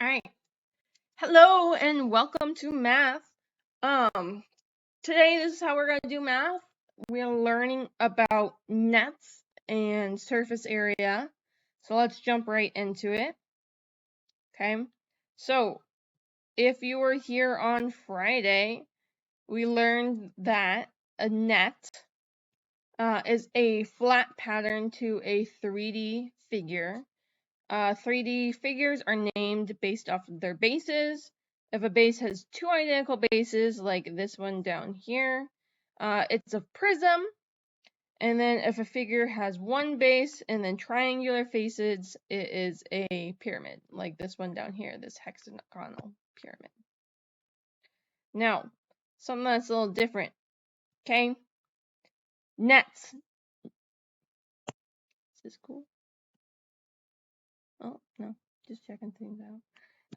Alright. Hello and welcome to math. Today this is how we're going to do math. We're learning about nets and surface area. So let's jump right into it. Okay. So if you were here on Friday, we learned that a net is a flat pattern to a 3D figure. 3D figures are named based off of their bases. If a base has two identical bases, like this one down here, it's a prism. And then if a figure has one base and then triangular faces, it is a pyramid, like this one down here, this hexagonal pyramid. Now, something that's a little different, okay? Nets. Is this cool? Oh, no, just checking things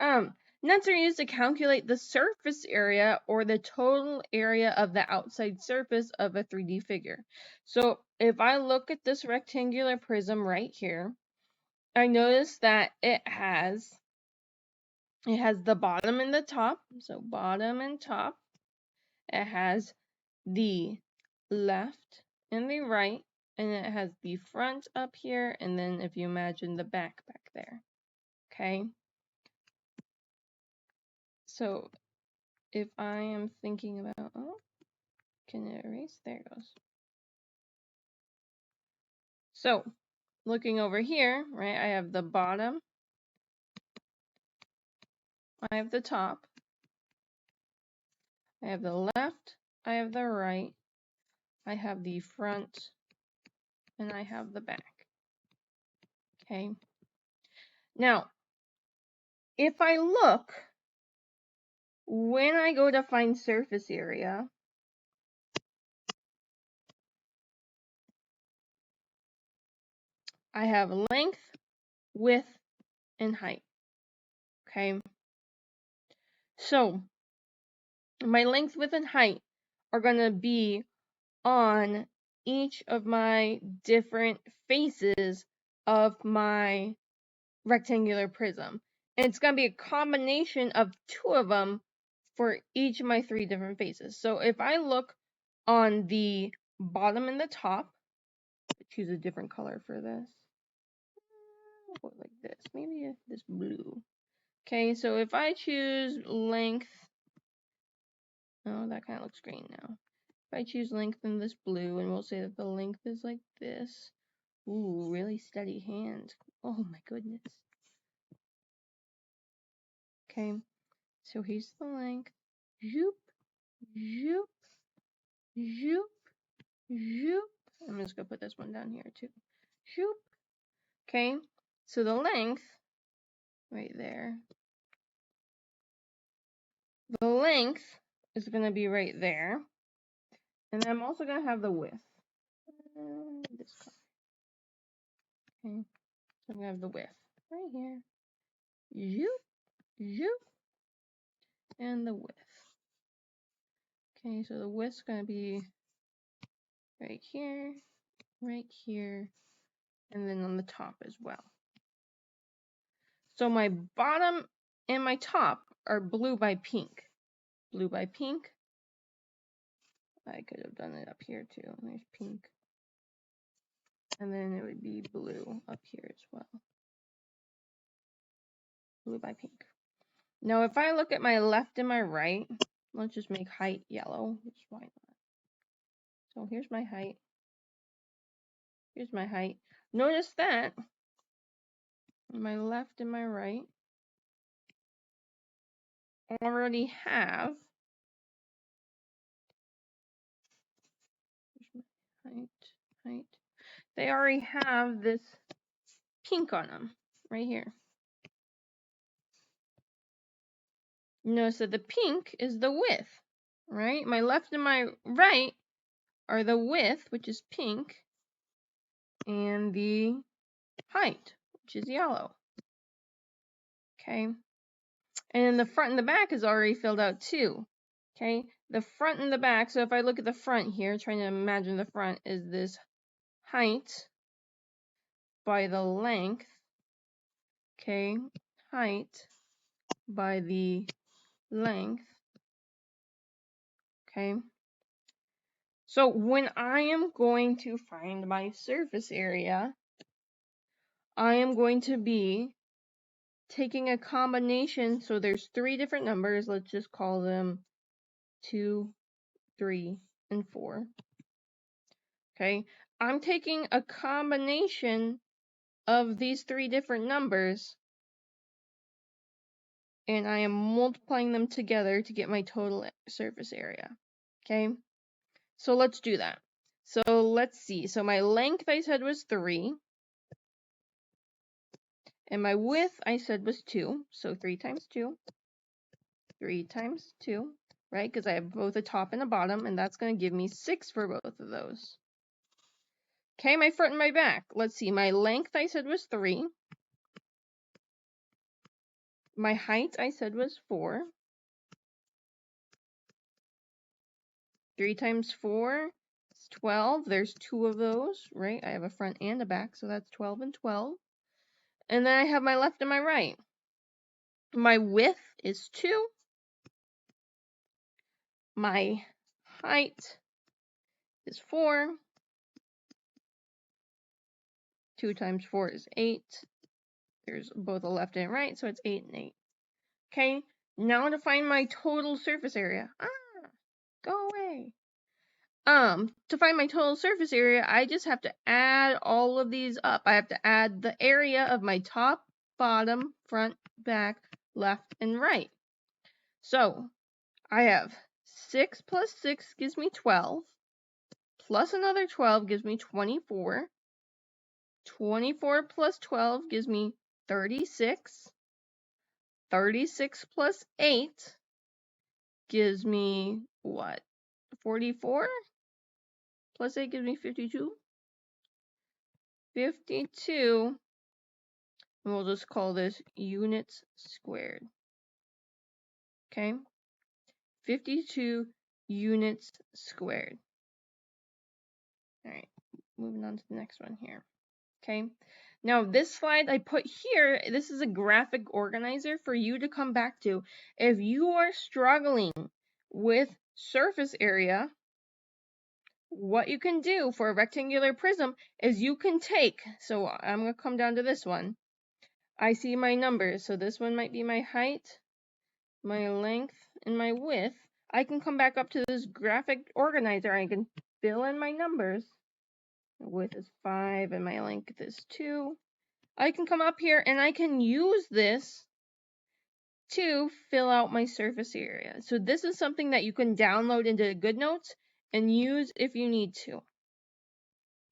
out. Nets are used to calculate the surface area or the total area of the outside surface of a 3D figure. So if I look at this rectangular prism right here, I notice that it has the bottom and the top. So bottom and top. It has the left and the right, and it has the front up here, and then if you imagine the back there. Okay? So if I am thinking about, can it erase? There it goes. So looking over here, right, I have the bottom, I have the top, I have the left, I have the right, I have the front, and I have the back. Okay. Now, if I look, when I go to find surface area, I have length, width, and height. Okay. So my length, width, and height are going to be on each of my different faces of my rectangular prism. And it's going to be a combination of two of them for each of my three different faces. So if I look on the bottom and the top, choose a different color for this. Like this, maybe this blue. Okay, so if I choose length, oh, that kind of looks green now. If I choose length in this blue, and we'll say that the length is like this. Ooh, really steady hand. Oh my goodness. Okay, so here's the length. Zoop, zoop, zoop, zoop. I'm just gonna put this one down here too. Zoop. Okay, so the length, right there. The length is gonna be right there. And then I'm also gonna have the width. This color. Okay, so I'm gonna have the width right here. Zoop, zoop, and the width. Okay, so the width's gonna be right here, and then on the top as well. So my bottom and my top are blue by pink. Blue by pink. I could have done it up here too. There's pink. And then it would be blue up here as well. Blue by pink. Now if I look at my left and my right, let's just make height yellow. Why not? So here's my height. Here's my height. Notice that my left and my right already have height. They already have this pink on them right here. Notice that the pink is the width, right? My left and my right are the width, which is pink, and the height, which is yellow. Okay. And the front and the back is already filled out too. Okay. The front and the back, so if I look at the front here, trying to imagine the front, is this height by the length. Okay. Height by the length. Okay. So when I am going to find my surface area, I am going to be taking a combination. So there's 3 different numbers. Let's just call them 2, 3, and 4. Okay. I'm taking a combination of these 3 different numbers, and I am multiplying them together to get my total surface area. Okay. So let's do that. So let's see. So my length I said was 3. And my width I said was 2. So 3 times 2. 3 times 2. Right? Because I have both a top and a bottom. And that's going to give me 6 for both of those. Okay, my front and my back. Let's see. My length I said was 3. My height I said was 4. 3 times 4 is 12. There's 2 of those, right? I have a front and a back, so that's 12 and 12. And then I have my left and my right. My width is 2. My height is 4. 2 times 4 is 8. There's both a left and a right, so it's 8 and 8. Okay, now to find my total surface area. Go away. To find my total surface area, I just have to add all of these up. I have to add the area of my top, bottom, front, back, left, and right. So, I have 6 plus 6 gives me 12, plus another 12 gives me 24. 24 plus 12 gives me 36. 36 plus 8 gives me what? 44? Plus 8 gives me 52. 52, and we'll just call this units squared. Okay? 52 units squared. Alright, moving on to the next one here. Okay? Now, this slide I put here, this is a graphic organizer for you to come back to. If you are struggling with surface area, what you can do for a rectangular prism is you can take, so I'm going to come down to this one. I see my numbers, so this one might be my height, my length, and my width. I can come back up to this graphic organizer. I can fill in my numbers. My width is 5 and my length is 2. I can come up here and I can use this to fill out my surface area. So this is something that you can download into GoodNotes and use if you need to.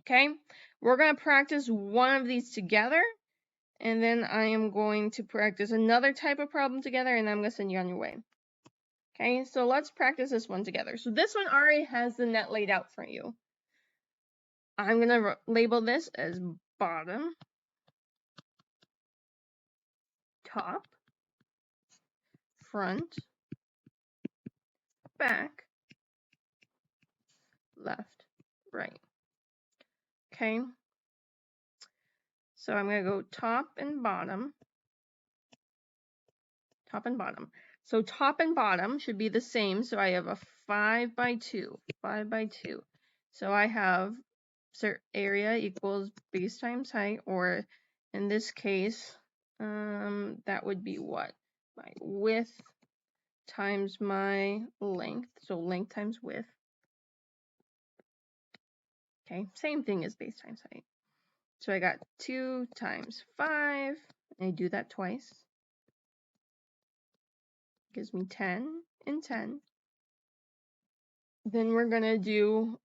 Okay, we're going to practice one of these together, and then I am going to practice another type of problem together, and I'm going to send you on your way. Okay, so let's practice this one together. So this one already has the net laid out for you. I'm going to label this as bottom, top, front, back, left, right. Okay, so I'm going to go top and bottom. Top and bottom. So top and bottom should be the same. So I have a 5 by 2. 5 by 2. So I have area equals base times height, or in this case, that would be what? My width times my length. So length times width. Okay, same thing as base times height. So I got 2 times 5. And I do that twice. Gives me 10 and 10. Then we're gonna do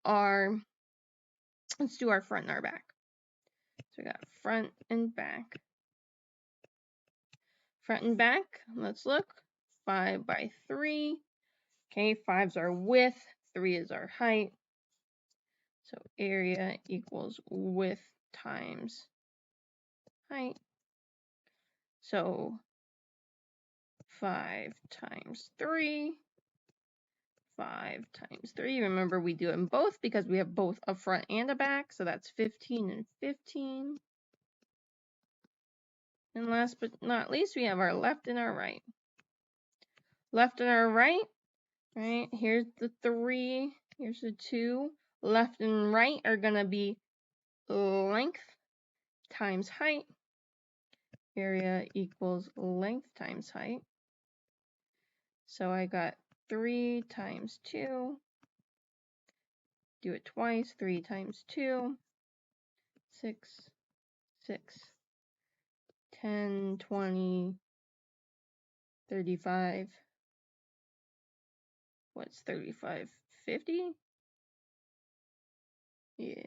let's do our front and our back. So we got front and back. Front and back, let's look. 5 by 3. Okay, 5's our width, 3 is our height. So area equals width times height. So 5 times 3. 5 times 3. Remember, we do them both because we have both a front and a back. So that's 15 and 15. And last but not least, we have our left and our right. Left and our right, right? Here's the 3, here's the 2. Left and right are going to be length times height. Area equals length times height. So I got 3 times 2. Do it twice. 3 times 2. 6, 6, 10, 20, 35. What's 35? 50? Yeah.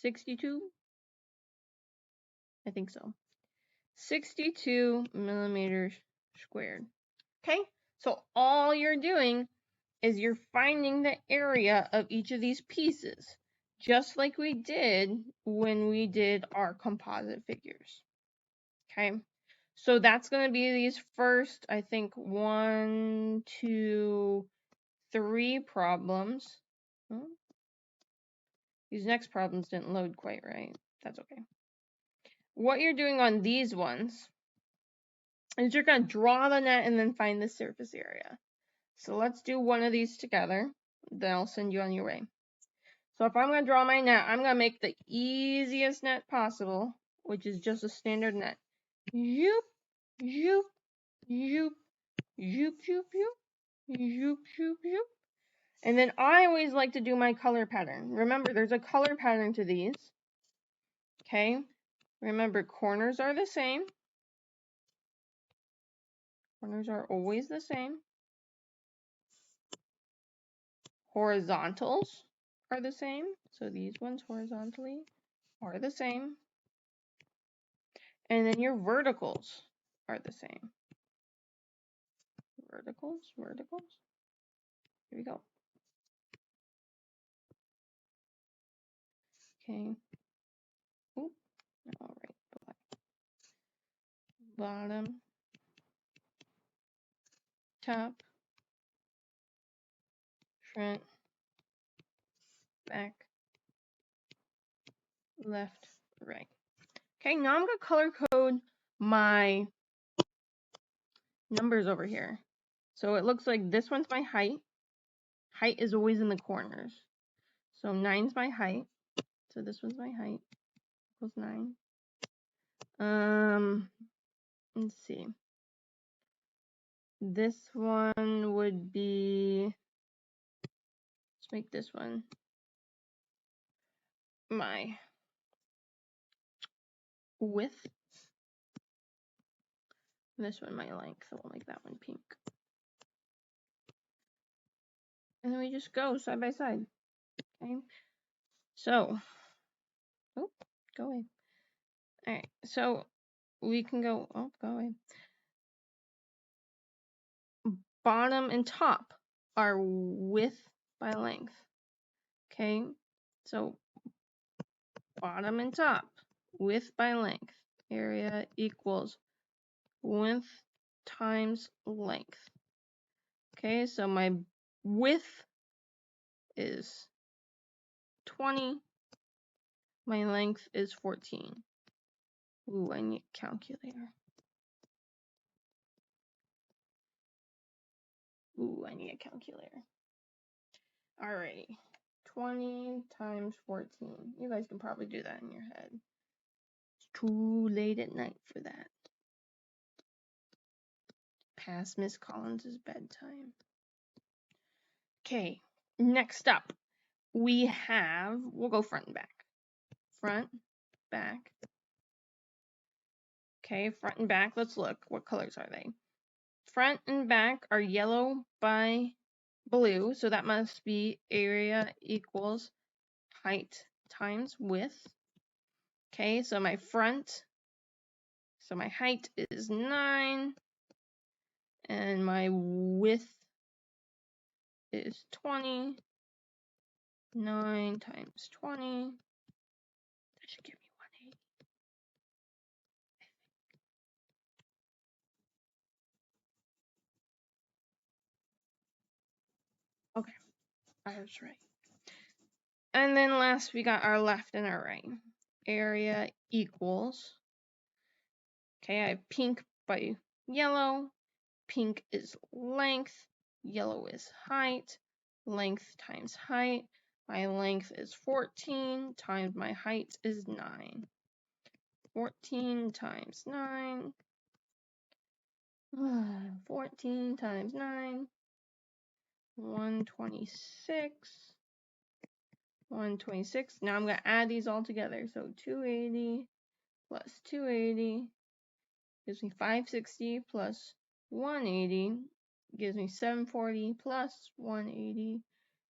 62? I think so. 62 millimeters squared. Okay? So all you're doing is you're finding the area of each of these pieces, just like we did when we did our composite figures. Okay? So that's going to be these first, I think, 1, 2, 3 problems. These next problems didn't load quite right. That's okay. What you're doing on these ones is you're going to draw the net and then find the surface area. So let's do one of these together. Then I'll send you on your way. So if I'm going to draw my net, I'm going to make the easiest net possible, which is just a standard net. Zoop, zoop, zoop, zoop, zoop, zoop, zoop, zoop, zoop. And then I always like to do my color pattern. Remember, there's a color pattern to these. Okay? Remember, corners are the same. Corners are always the same. Horizontals are the same. So these ones horizontally are the same. And then your verticals are the same. Verticals, verticals. Here we go. Okay. Oop. All right. Bottom, top, front, back, left, right. Okay, now I'm going to color code my numbers over here. So it looks like this one's my height. Height is always in the corners. So 9's my height. So this one's my height. Equals 9. Let's see. This one would be, let's make this one my width. This one my length, so we'll make that one pink. And then we just go side by side. Okay. So, oh, go away. Alright, so we can go, oh, go away. Bottom and top are width by length. Okay, so bottom and top, width by length. Area equals width times length. Okay, so my width is 20. My length is 14. Ooh, I need a calculator. Ooh, I need a calculator. Alrighty. 20 times 14. You guys can probably do that in your head. It's too late at night for that. Past Miss Collins' bedtime. Okay, next up, we have, we'll go front and back. Front, back. Okay, front and back, let's look. What colors are they? Front and back are yellow by blue, so that must be area equals height times width. Okay, so my front, so my height is 9, and my width is 20. 9 times 20. That should give me 180. Okay, I was right. And then last we got our left and our right. Area equals, okay, I have pink by yellow, pink is length, yellow is height, length times height. My length is 14 times my height is 9. 14 times 9. 14 times 9. 126. 126. Now I'm going to add these all together. So 280 plus 280 gives me 560 plus 180 gives me 740 plus 180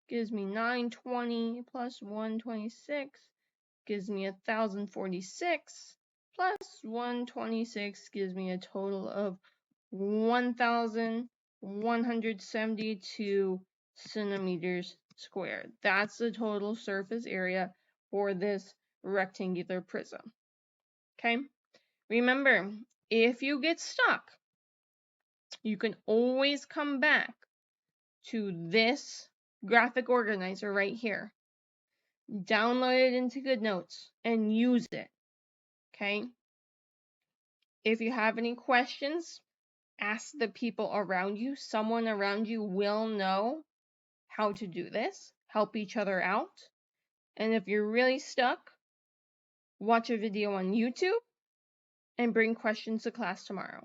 gives me 920 plus 126 gives me 1046 plus 126 gives me a total of 1172 centimeters squared. That's the total surface area for this rectangular prism. Okay? Remember, if you get stuck, you can always come back to this graphic organizer right here. Download it into GoodNotes and use it. Okay? If you have any questions, ask the people around you. Someone around you will know how to do this. Help each other out. And if you're really stuck, watch a video on YouTube and bring questions to class tomorrow.